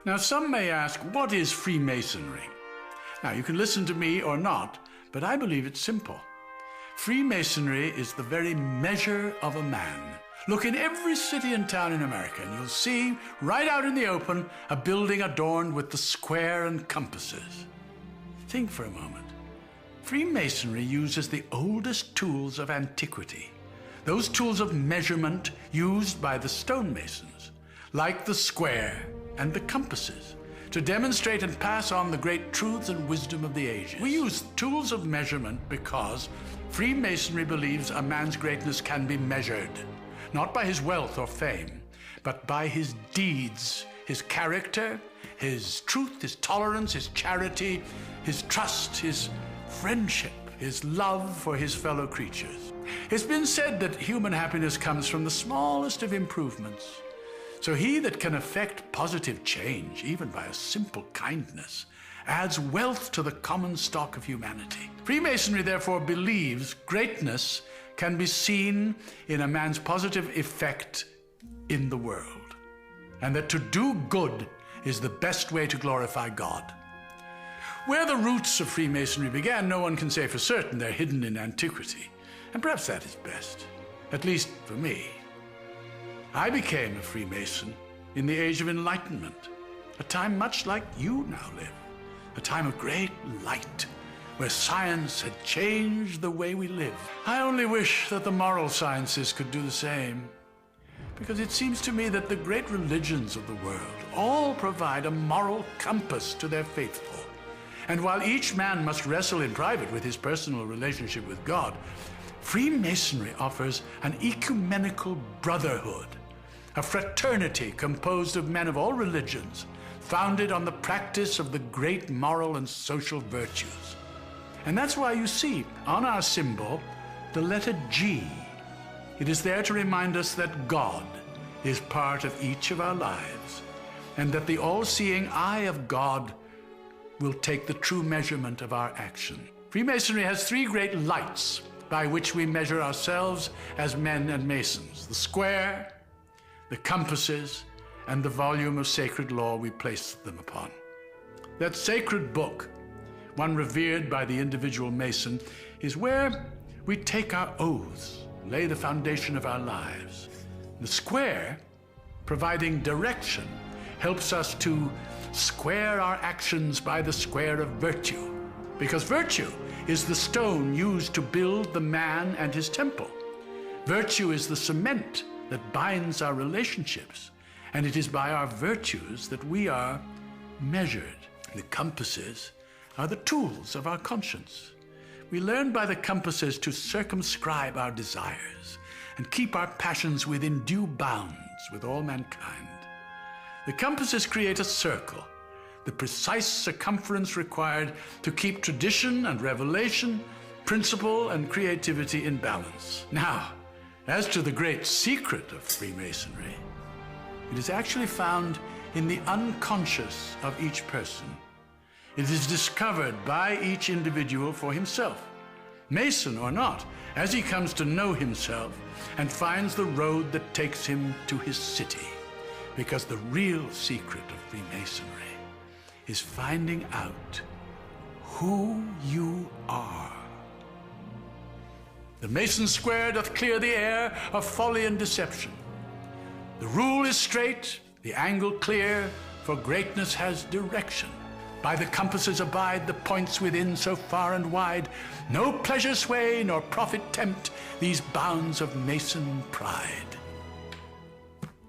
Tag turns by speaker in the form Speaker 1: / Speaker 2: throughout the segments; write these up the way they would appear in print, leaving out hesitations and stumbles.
Speaker 1: Now, some may ask, what is Freemasonry? Now, you can listen to me or not, but I believe it's simple. Freemasonry is the very measure of a man. Look in every city and town in America, and you'll see, right out in the open, a building adorned with the square and compasses. Think for a moment. Freemasonry uses the oldest tools of antiquity, those tools of measurement used by the stonemasons, like the square and the compasses, to demonstrate and pass on the great truths and wisdom of the ages. We use tools of measurement because Freemasonry believes a man's greatness can be measured, not by his wealth or fame, but by his deeds, his character, his truth, his tolerance, his charity, his trust, his friendship, his love for his fellow creatures. It's been said that human happiness comes from the smallest of improvements. So he that can effect positive change, even by a simple kindness, adds wealth to the common stock of humanity. Freemasonry therefore believes greatness can be seen in a man's positive effect in the world, and that to do good is the best way to glorify God. Where the roots of Freemasonry began, no one can say for certain. They're hidden in antiquity, and perhaps that is best, at least for me. I became a Freemason in the Age of Enlightenment, a time much like you now live, a time of great light, where science had changed the way we live. I only wish that the moral sciences could do the same, because it seems to me that the great religions of the world all provide a moral compass to their faithful. And while each man must wrestle in private with his personal relationship with God, Freemasonry offers an ecumenical brotherhood, a fraternity composed of men of all religions, founded on the practice of the great moral and social virtues. And that's why you see on our symbol the letter G. It is there to remind us that God is part of each of our lives, and that the all-seeing eye of God will take the true measurement of our action. Freemasonry has three great lights by which we measure ourselves as men and masons: the square, the compasses, and the volume of sacred law we place them upon. That sacred book, one revered by the individual mason, is where we take our oaths, lay the foundation of our lives. The square, providing direction, helps us to square our actions by the square of virtue, because virtue is the stone used to build the man and his temple. Virtue is the cement that binds our relationships, and it is by our virtues that we are measured. The compasses are the tools of our conscience. We learn by the compasses to circumscribe our desires and keep our passions within due bounds with all mankind. The compasses create a circle, the precise circumference required to keep tradition and revelation, principle and creativity in balance. Now, as to the great secret of Freemasonry, it is actually found in the unconscious of each person. It is discovered by each individual for himself, Mason or not, as he comes to know himself and finds the road that takes him to his city. Because the real secret of Freemasonry is finding out who you are. The Mason square doth clear the air of folly and deception. The rule is straight, the angle clear, for greatness has direction. By the compasses abide the points within so far and wide. No pleasure sway nor profit tempt these bounds of Mason pride.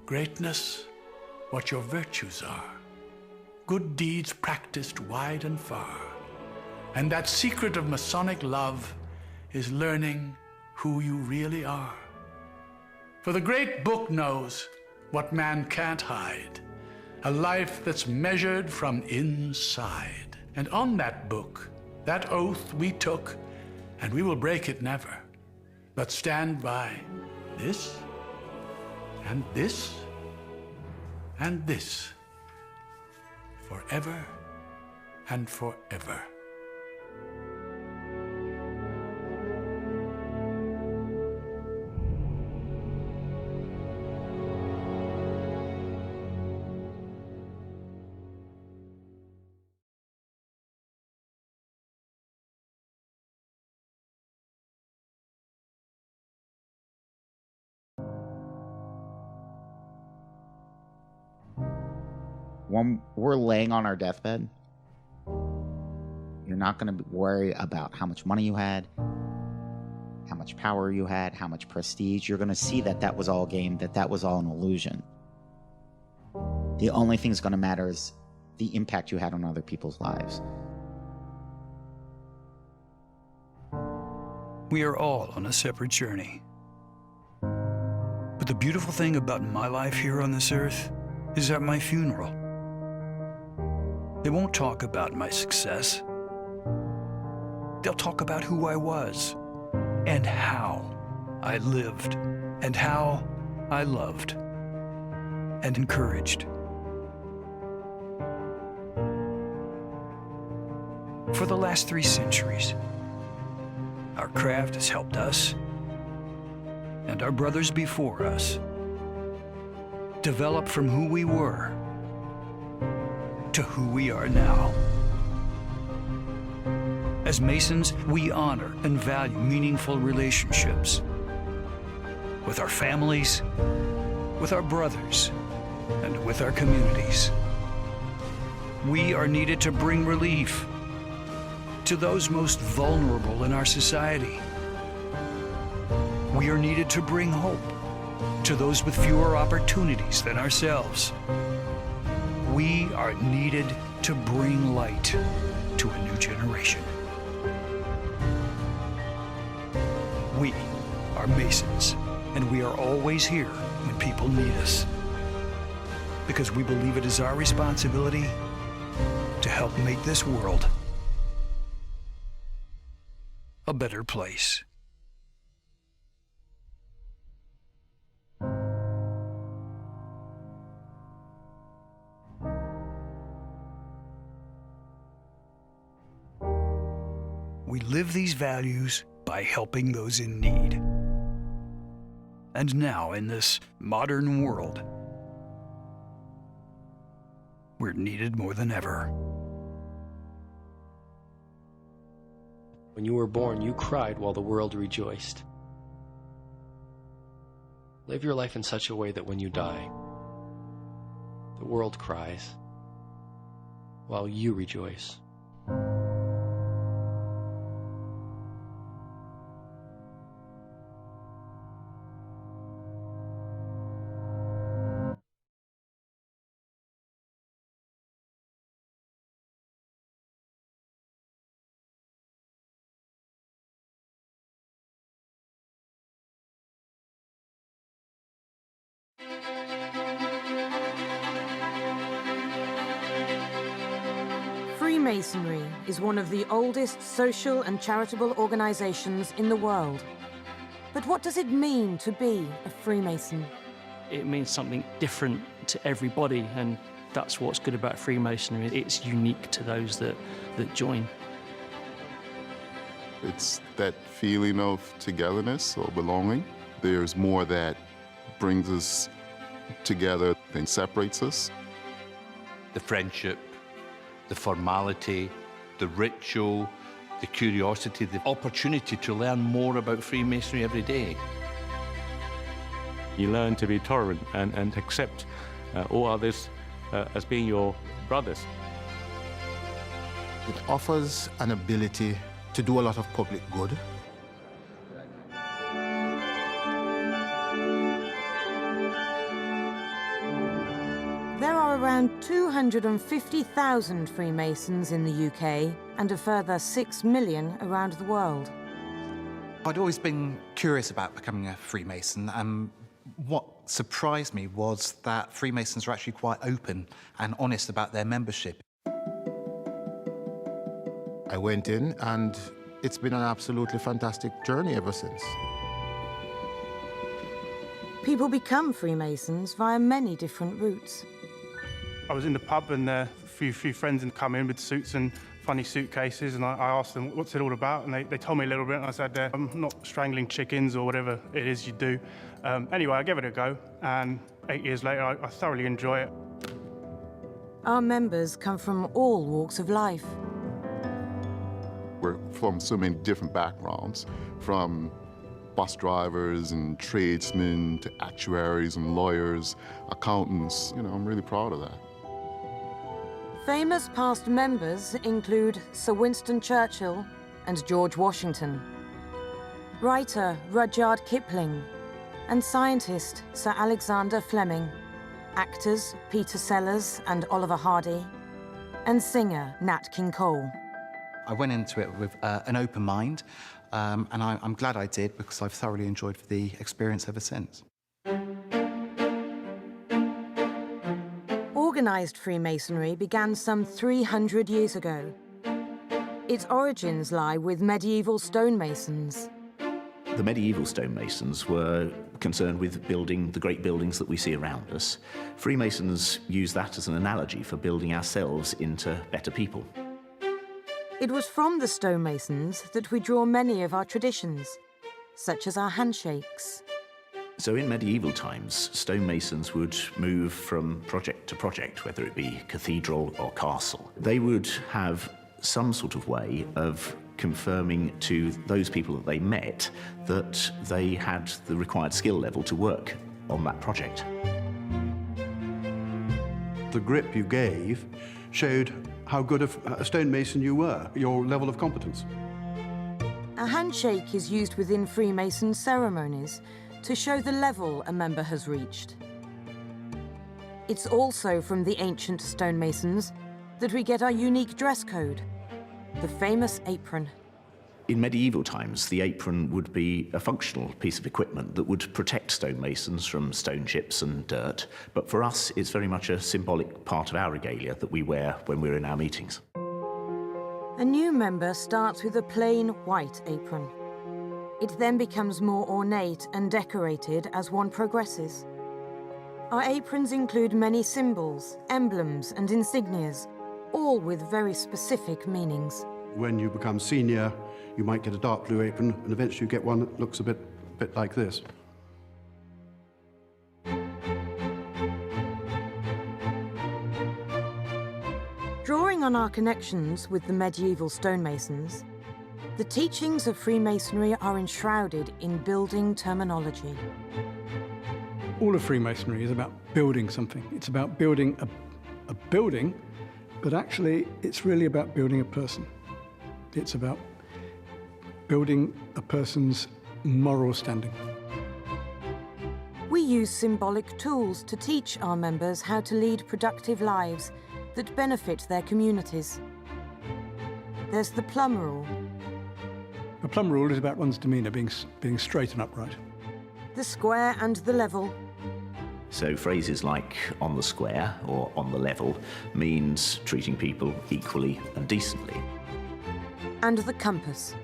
Speaker 1: Greatness, what your virtues are, good deeds practiced wide and far. And that secret of Masonic love is learning who you really are. For the great book knows what man can't hide, a life that's measured from inside. And on that book, that oath we took, and we will break it never, but stand by this, and this, and this, forever and forever.
Speaker 2: When we're laying on our deathbed, you're not going to worry about how much money you had, how much power you had, how much prestige. You're going to see that that was all game, that that was all an illusion. The only thing that's going to matter is the impact you had on other people's lives.
Speaker 3: We are all on a separate journey. But the beautiful thing about my life here on this earth is at my funeral, they won't talk about my success. They'll talk about who I was and how I lived and how I loved and encouraged. For the last 3 centuries, our craft has helped us and our brothers before us develop from who we were to who we are now. As Masons, we honor and value meaningful relationships with our families, with our brothers, and with our communities. We are needed to bring relief to those most vulnerable in our society. We are needed to bring hope to those with fewer opportunities than ourselves. We are needed to bring light to a new generation. We are Masons, and we are always here when people need us, because we believe it is our responsibility to help make this world a better place. We live these values by helping those in need. And now, in this modern world, we're needed more than ever.
Speaker 4: When you were born, you cried while the world rejoiced. Live your life in such a way that when you die, the world cries while you rejoice.
Speaker 5: Freemasonry is one of the oldest social and charitable organizations in the world. But what does it mean to be a Freemason?
Speaker 6: It means something different to everybody, and that's what's good about Freemasonry. It's unique to those that join.
Speaker 7: It's that feeling of togetherness or belonging. There's more that brings us together than separates us.
Speaker 8: The friendship, the formality, the ritual, the curiosity, the opportunity to learn more about Freemasonry every day.
Speaker 9: You learn to be tolerant and accept all others as being your brothers.
Speaker 10: It offers an ability to do a lot of public good.
Speaker 5: There are around 250,000 Freemasons in the UK and a further 6 million around the world.
Speaker 11: I'd always been curious about becoming a Freemason, and what surprised me was that Freemasons are actually quite open and honest about their membership.
Speaker 10: I went in, and it's been an absolutely fantastic journey ever since.
Speaker 5: People become Freemasons via many different routes.
Speaker 12: I was in the pub, and a few friends had come in with suits and funny suitcases, and I asked them, what's it all about? And they told me a little bit, and I said, I'm not strangling chickens or whatever it is you do. Anyway, I gave it a go, and 8 years later, I thoroughly enjoy it.
Speaker 5: Our members come from all walks of life.
Speaker 7: We're from so many different backgrounds, from bus drivers and tradesmen to actuaries and lawyers, accountants. You know, I'm really proud of that.
Speaker 5: Famous past members include Sir Winston Churchill and George Washington, writer Rudyard Kipling, and scientist Sir Alexander Fleming, actors Peter Sellers and Oliver Hardy, and singer Nat King Cole.
Speaker 11: I went into it with an open mind, and I'm glad I did, because I've thoroughly enjoyed the experience ever since.
Speaker 5: Organised Freemasonry began some 300 years ago. Its origins lie with medieval stonemasons.
Speaker 13: The medieval stonemasons were concerned with building the great buildings that we see around us. Freemasons use that as an analogy for building ourselves into better people.
Speaker 5: It was from the stonemasons that we draw many of our traditions, such as our handshakes.
Speaker 13: So in medieval times, stonemasons would move from project to project, whether it be cathedral or castle. They would have some sort of way of confirming to those people that they met that they had the required skill level to work on that project.
Speaker 14: The grip you gave showed how good a stonemason you were, your level of competence.
Speaker 5: A handshake is used within Freemason ceremonies to show the level a member has reached. It's also from the ancient stonemasons that we get our unique dress code, the famous apron.
Speaker 13: In medieval times, the apron would be a functional piece of equipment that would protect stonemasons from stone chips and dirt, but for us, it's very much a symbolic part of our regalia that we wear when we're in our meetings.
Speaker 5: A new member starts with a plain white apron. It then becomes more ornate and decorated as one progresses. Our aprons include many symbols, emblems, and insignias, all with very specific meanings.
Speaker 14: When you become senior, you might get a dark blue apron, and eventually you get one that looks a bit like this.
Speaker 5: Drawing on our connections with the medieval stonemasons, the teachings of Freemasonry are enshrouded in building terminology.
Speaker 15: All of Freemasonry is about building something. It's about building a building, but actually it's really about building a person. It's about building a person's moral standing.
Speaker 5: We use symbolic tools to teach our members how to lead productive lives that benefit their communities. There's the plumb rule.
Speaker 15: The plumb rule is about one's demeanour being straight and upright.
Speaker 5: The square and the level.
Speaker 13: So phrases like on the square or on the level means treating people equally and decently.
Speaker 5: And the compass.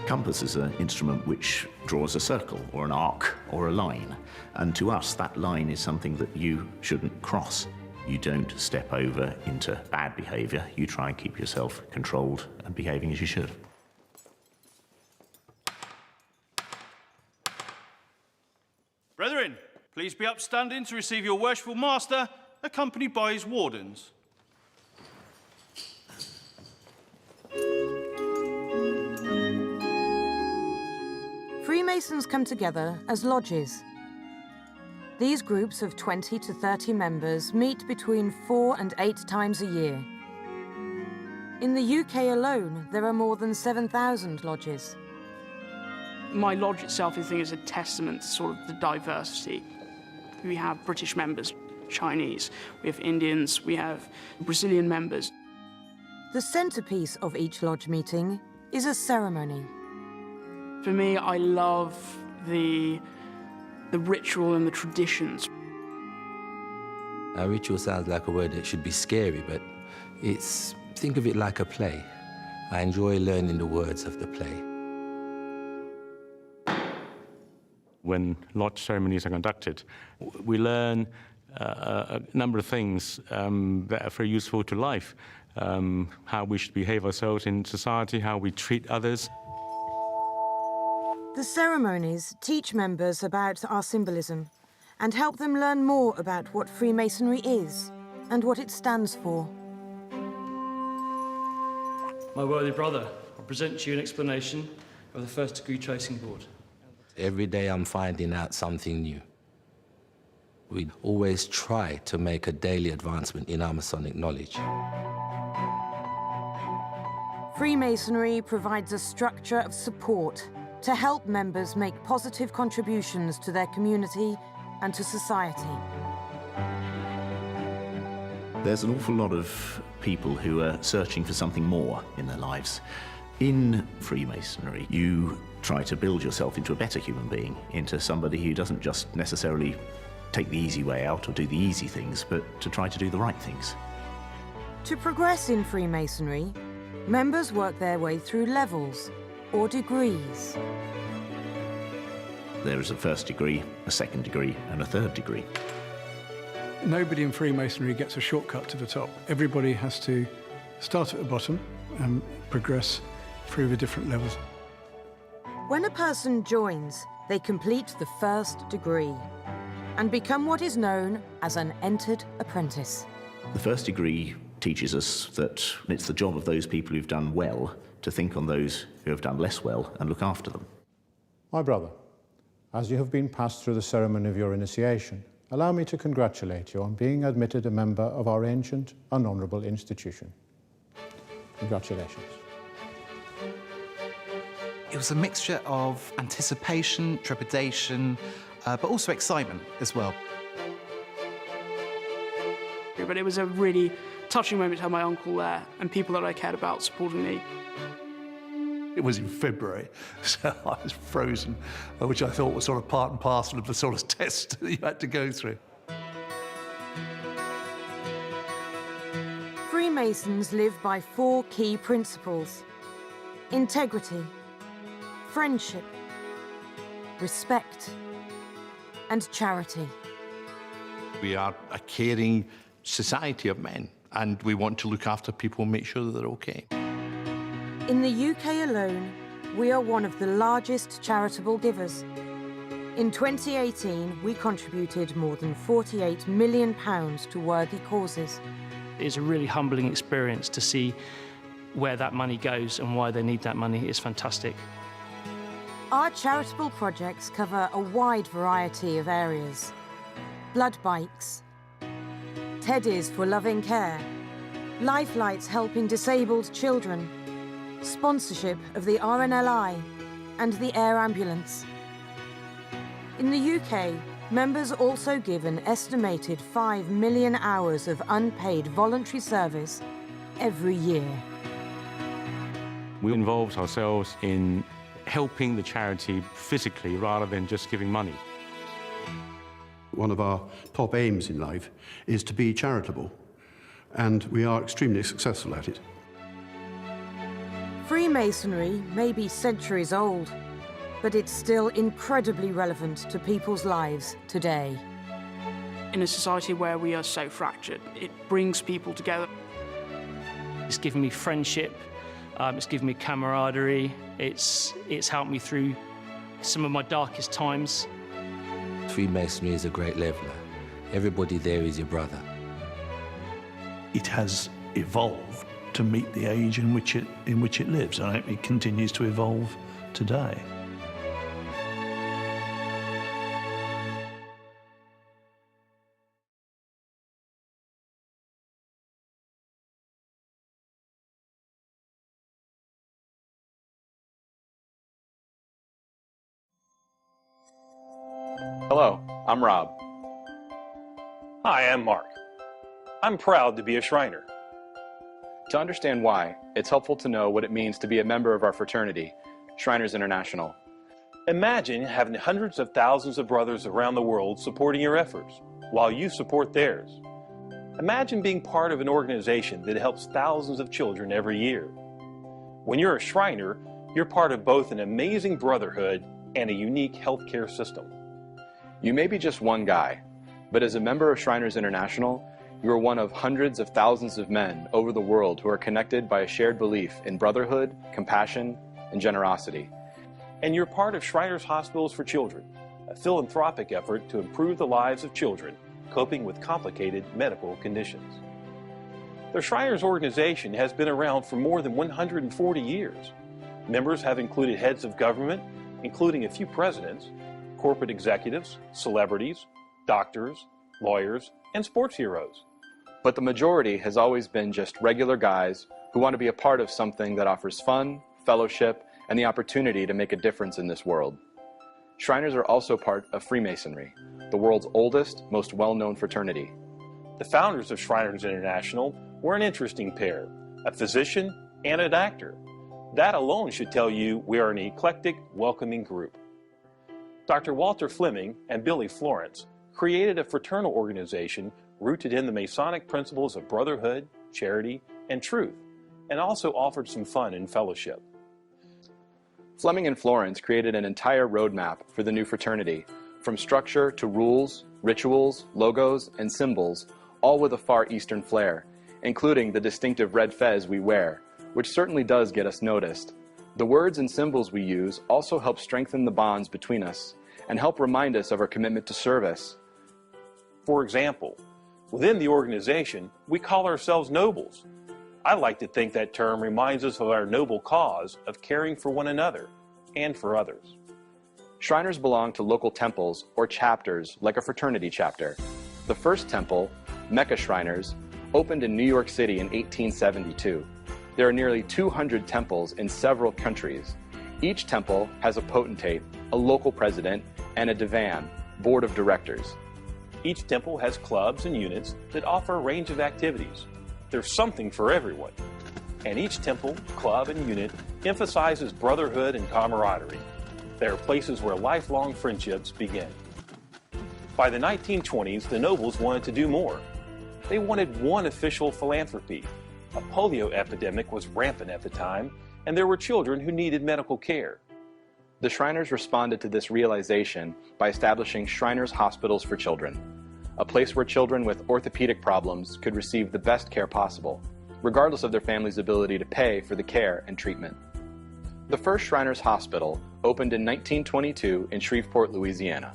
Speaker 13: Compass is an instrument which draws a circle or an arc or a line. And to us, that line is something that you shouldn't cross. You don't step over into bad behaviour. You try and keep yourself controlled and behaving as you should.
Speaker 16: Brethren, please be upstanding to receive your worshipful master, accompanied by his wardens.
Speaker 5: Freemasons come together as lodges. These groups of 20 to 30 members meet between 4 and 8 times a year. In the UK alone, there are more than 7,000 lodges.
Speaker 17: My lodge itself, I think, is a testament to sort of the diversity. We have British members, Chinese, we have Indians, we have Brazilian members.
Speaker 5: The centrepiece of each lodge meeting is a ceremony.
Speaker 17: For me, I love the ritual and the traditions.
Speaker 18: A ritual sounds like a word that should be scary, but think of it like a play. I enjoy learning the words of the play.
Speaker 9: When lodge ceremonies are conducted, we learn a number of things that are very useful to life. How we should behave ourselves in society, how we treat others.
Speaker 5: The ceremonies teach members about our symbolism and help them learn more about what Freemasonry is and what it stands for.
Speaker 6: My worthy brother, I present to you an explanation of the first-degree tracing board.
Speaker 18: Every day I'm finding out something new. We always try to make a daily advancement in our Masonic knowledge.
Speaker 5: Freemasonry provides a structure of support to help members make positive contributions to their community and to society.
Speaker 13: There's an awful lot of people who are searching for something more in their lives. In Freemasonry, you try to build yourself into a better human being, into somebody who doesn't just necessarily take the easy way out or do the easy things, but to try to do the right things.
Speaker 5: To progress in Freemasonry, members work their way through levels or degrees.
Speaker 13: There is a first degree, a second degree, and a third degree.
Speaker 15: Nobody in Freemasonry gets a shortcut to the top. Everybody has to start at the bottom and progress through the different levels.
Speaker 5: When a person joins, they complete the first degree and become what is known as an entered apprentice.
Speaker 13: The first degree teaches us that it's the job of those people who've done well to think on those who have done less well and look after them.
Speaker 19: My brother, as you have been passed through the ceremony of your initiation, allow me to congratulate you on being admitted a member of our ancient and honourable institution. Congratulations.
Speaker 11: It was a mixture of anticipation, trepidation, but also excitement as well.
Speaker 17: But it was a really touching moment to have my uncle there and people that I cared about supporting me.
Speaker 20: It was in February, so I was frozen, which I thought was sort of part and parcel of the sort of test that you had to go through.
Speaker 5: Freemasons live by 4 key principles: integrity, friendship, respect, and charity.
Speaker 8: We are a caring society of men, and we want to look after people and make sure that they're okay.
Speaker 5: In the UK alone, we are one of the largest charitable givers. In 2018, we contributed more than £48 million to worthy causes.
Speaker 6: It's a really humbling experience to see where that money goes and why they need that money. It's fantastic.
Speaker 5: Our charitable projects cover a wide variety of areas: blood bikes, teddies for loving care, lifelights helping disabled children, sponsorship of the RNLI and the air ambulance. In the UK, members also give an estimated 5 million hours of unpaid voluntary service every year.
Speaker 9: We involved ourselves in helping the charity physically rather than just giving money.
Speaker 14: One of our top aims in life is to be charitable, and we are extremely successful at it.
Speaker 5: Freemasonry may be centuries old, but it's still incredibly relevant to people's lives today.
Speaker 17: In a society where we are so fractured, it brings people together.
Speaker 6: It's given me friendship, it's given me camaraderie, it's helped me through some of my darkest times.
Speaker 18: Freemasonry is a great leveler. Everybody there is your brother.
Speaker 20: It has evolved to meet the age in which it lives, and it continues to evolve today.
Speaker 21: Hello, I'm Rob.
Speaker 22: Hi, I'm Mark. I'm proud to be a Shriner.
Speaker 21: To understand why, it's helpful to know what it means to be a member of our fraternity, Shriners International.
Speaker 22: Imagine having hundreds of thousands of brothers around the world supporting your efforts, while you support theirs. Imagine being part of an organization that helps thousands of children every year. When you're a Shriner, you're part of both an amazing brotherhood and a unique healthcare system.
Speaker 21: You may be just one guy, but as a member of Shriners International, you are one of hundreds of thousands of men over the world who are connected by a shared belief in brotherhood, compassion, and generosity. And you're part of Shriners Hospitals for Children, a philanthropic effort to improve the lives of children coping with complicated medical conditions. The Shriners organization has been around for more than 140 years. Members have included heads of government, including a few presidents, corporate executives, celebrities, doctors, lawyers, and sports heroes. But the majority has always been just regular guys who want to be a part of something that offers fun, fellowship, and the opportunity to make a difference in this world. Shriners are also part of Freemasonry, the world's oldest, most well-known fraternity.
Speaker 22: The founders of Shriners International were an interesting pair, a physician and an actor. That alone should tell you we are an eclectic, welcoming group. Dr. Walter Fleming and Billy Florence created a fraternal organization rooted in the Masonic principles of brotherhood, charity, and truth, and also offered some fun and fellowship.
Speaker 21: Fleming and Florence created an entire roadmap for the new fraternity, from structure to rules, rituals, logos, and symbols, all with a Far Eastern flair, including the distinctive red fez we wear, which certainly does get us noticed. The words and symbols we use also help strengthen the bonds between us and help remind us of our commitment to service.
Speaker 22: For example, within the organization, we call ourselves nobles. I like to think that term reminds us of our noble cause of caring for one another and for others.
Speaker 21: Shriners belong to local temples or chapters like a fraternity chapter. The first temple, Mecca Shriners, opened in New York City in 1872. There are nearly 200 temples in several countries. Each temple has a potentate, a local president, and a divan, board of directors.
Speaker 22: Each temple has clubs and units that offer a range of activities. There's something for everyone. And each temple, club, and unit emphasizes brotherhood and camaraderie. There are places where lifelong friendships begin. By the 1920s, the nobles wanted to do more. They wanted one official philanthropy. A polio epidemic was rampant at the time, and there were children who needed medical care.
Speaker 21: The Shriners responded to this realization by establishing Shriners Hospitals for Children, a place where children with orthopedic problems could receive the best care possible, regardless of their family's ability to pay for the care and treatment. The first Shriners Hospital opened in 1922 in Shreveport, Louisiana.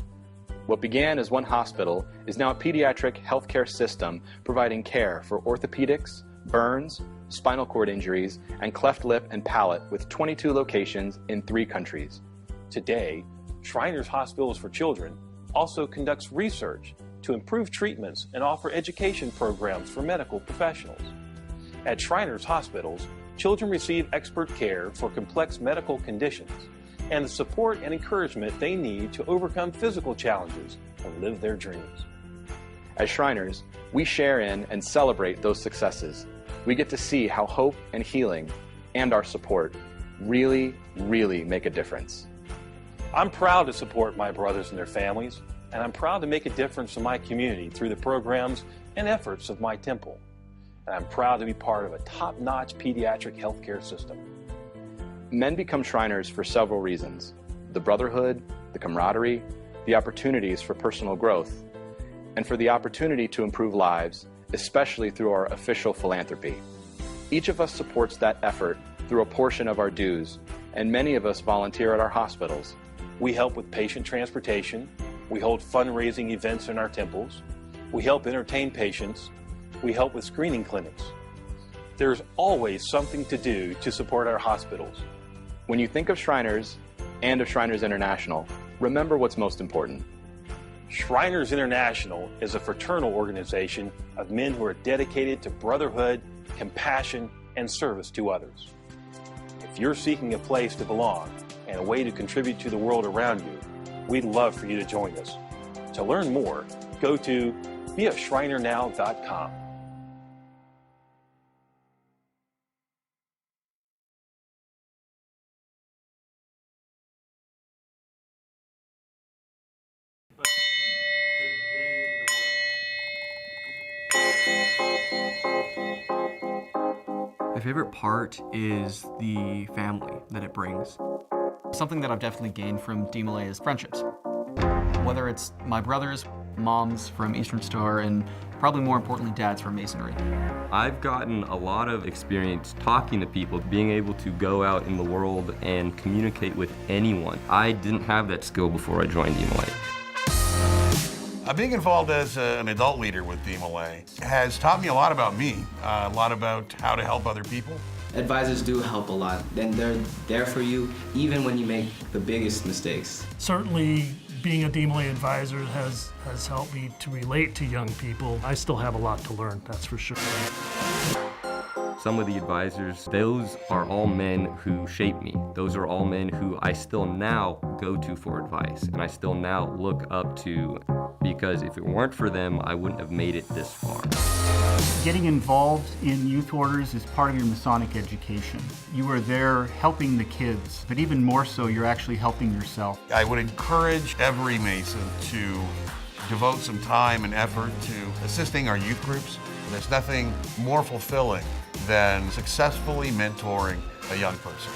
Speaker 21: What began as one hospital is now a pediatric healthcare system providing care for orthopedics, burns, spinal cord injuries, and cleft lip and palate with 22 locations in 3 countries.
Speaker 22: Today, Shriners Hospitals for Children also conducts research to improve treatments and offer education programs for medical professionals. At Shriners Hospitals, children receive expert care for complex medical conditions and the support and encouragement they need to overcome physical challenges and live their dreams.
Speaker 21: As Shriners, we share in and celebrate those successes. We get to see how hope and healing and our support really, really make a difference.
Speaker 22: I'm proud to support my brothers and their families, and I'm proud to make a difference in my community through the programs and efforts of my temple. And I'm proud to be part of a top-notch pediatric healthcare system.
Speaker 21: Men become Shriners for several reasons: the brotherhood, the camaraderie, the opportunities for personal growth, and for the opportunity to improve lives, especially through our official philanthropy. Each of us supports that effort through a portion of our dues, and many of us volunteer at our hospitals.
Speaker 22: We help with patient transportation. We hold fundraising events in our temples. We help entertain patients. We help with screening clinics. There's always something to do to support our hospitals.
Speaker 21: When you think of Shriners and of Shriners International, remember what's most important.
Speaker 22: Shriners International is a fraternal organization of men who are dedicated to brotherhood, compassion, and service to others. If you're seeking a place to belong and a way to contribute to the world around you, we'd love for you to join us. To learn more, go to beashrinernow.com.
Speaker 1: My favorite part is the family that it brings. Something that I've definitely gained from DMLA is friendships. Whether it's my brothers, moms from Eastern Star, and probably more importantly, dads from Masonry.
Speaker 2: I've gotten a lot of experience talking to people, being able to go out in the world and communicate with anyone. I didn't have that skill before I joined DMLA.
Speaker 23: Being involved as an adult leader with DMLA has taught me a lot about me, a lot about how to help other people.
Speaker 24: Advisors do help a lot, and they're there for you even when you make the biggest mistakes.
Speaker 25: Certainly
Speaker 3: Being a DMLA advisor has helped me to relate to young people. I still have a lot to learn, that's for sure.
Speaker 2: Some of the advisors, those are all men who shape me. Those are all men who I still now go to for advice, and I still now look up to, because if it weren't for them, I wouldn't have made it this far.
Speaker 4: Getting involved in youth orders is part of your Masonic education. You are there helping the kids, but even more so, you're actually helping yourself.
Speaker 23: I would encourage every Mason to devote some time and effort to assisting our youth groups. There's nothing more fulfilling than successfully mentoring a young person.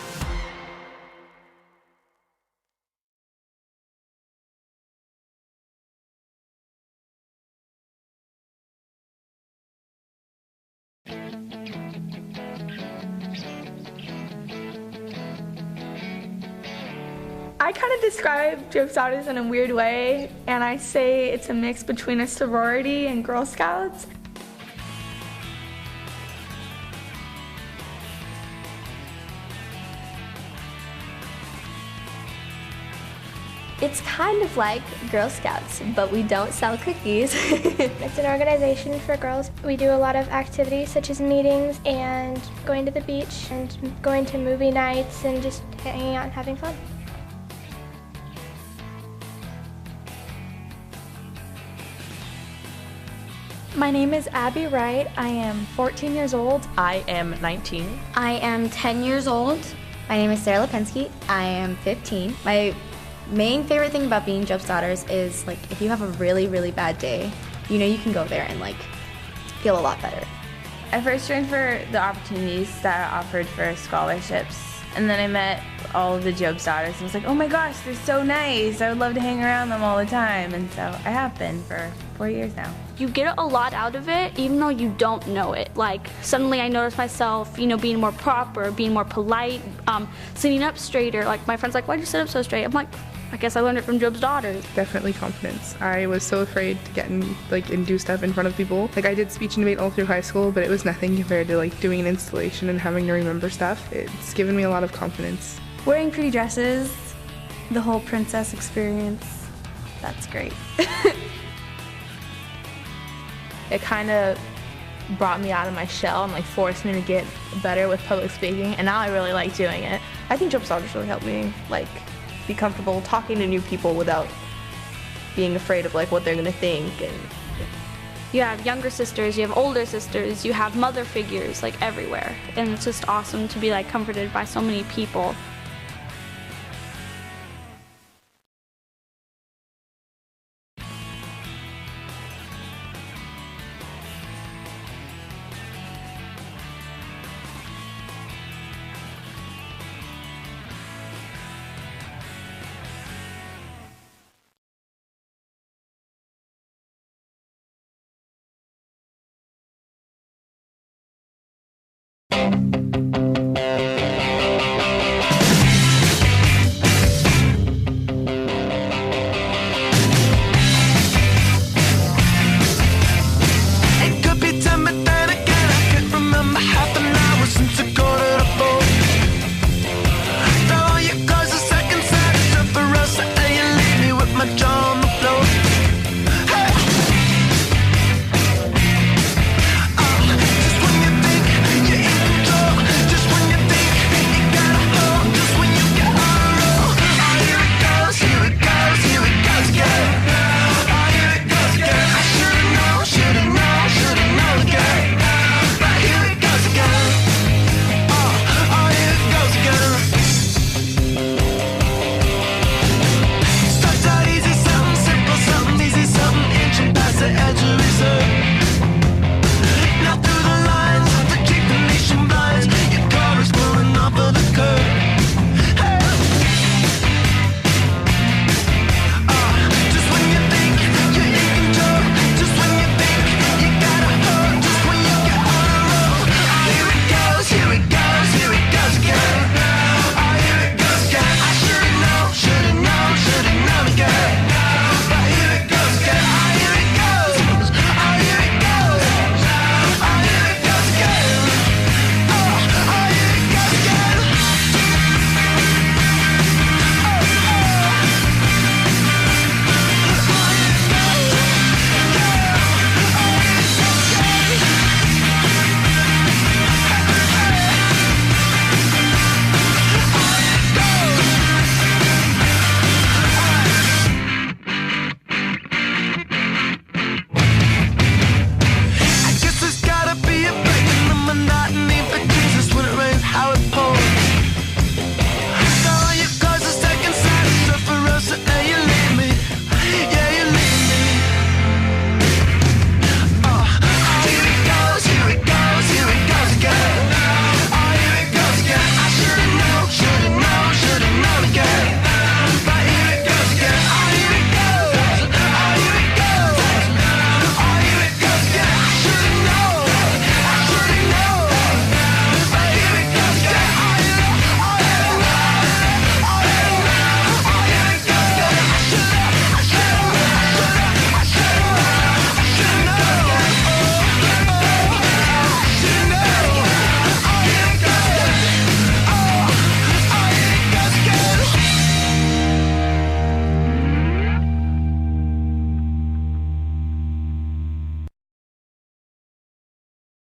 Speaker 10: I kind of describe Job Daughters in a weird way, and I say it's a mix between a sorority and Girl Scouts.
Speaker 24: It's kind of like Girl Scouts, but we don't sell cookies.
Speaker 25: It's an organization for girls. We do a lot of activities such as meetings and going to the beach and going to movie nights and just hanging out and having fun.
Speaker 26: My name is Abby Wright. I am 14 years old.
Speaker 27: I am 19.
Speaker 28: I am 10 years old.
Speaker 29: My name is Sarah Lipinski. I am 15. My main favorite thing about being Job's Daughters is, like, if you have a really, really bad day, you know you can go there and, like, feel a lot better.
Speaker 27: I first joined for the opportunities that are offered for scholarships, and then I met all of the Job's Daughters and was like, oh my gosh, they're so nice. I would love to hang around them all the time, and so I have been for 4 years now.
Speaker 30: You get a lot out of it, even though you don't know it. Like, suddenly I notice myself, you know, being more proper, being more polite, sitting up straighter. Like, my friend's like, why'd you sit up so straight? I'm like, I guess I learned it from Job's Daughters.
Speaker 31: Definitely confidence. I was so afraid to get in, and do stuff in front of people. Like, I did speech and debate all through high school, but it was nothing compared to, doing an installation and having to remember stuff. It's given me a lot of confidence.
Speaker 27: Wearing pretty dresses, the whole princess experience, that's great.
Speaker 31: It kind of brought me out of my shell and forced me to get better with public speaking, and now I really like doing it.
Speaker 27: I think Job's Daughters really helped me, be comfortable talking to new people without being afraid of what they're gonna think. And
Speaker 30: you have younger sisters, you have older sisters, you have mother figures everywhere, and it's just awesome to be comforted by so many people.